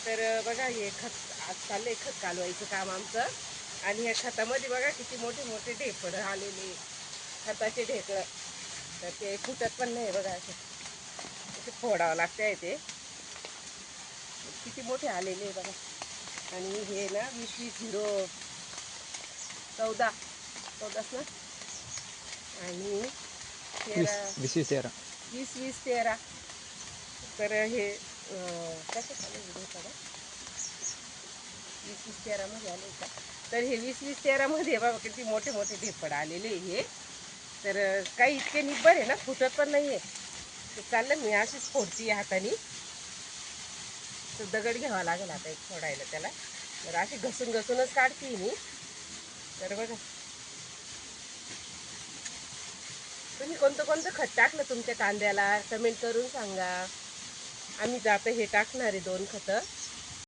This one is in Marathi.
तर बघा हे खत आज चाललंय खत कालवायचं काम आमचं. आणि ह्या खतामध्ये बघा किती मोठे मोठे ढेपड आलेले, खताचे ढेकळं. तर ते फुटत पण नाही बघा, असे फोडावं लागतंय ते, किती मोठे आलेले बघा. आणि हे ना 20-20-0-14 ना, आणि 13 20-20-13. 20-20-13. तर हे कसं चालू आहे 20-20-13 आले का. तर हे 20-20-13 बाबा किती मोठे मोठे ढेपड आलेले हे. तर काही इतके निब्बर आहे ना, फुटत पण नाहीये. तर चाललं मी अशीच फोडती हाताने. तर दगड घ्यावा लागेल आता एक फोडायला त्याला. तर अशी घसून घसूनच काढते मी. तर बघा, तुम्ही कोणतं कोणतं खत टाकलं तुमच्या कांद्याला कमेंट करून सांगा. आम्ही जातं हे टाकणार आहे 2 खतं.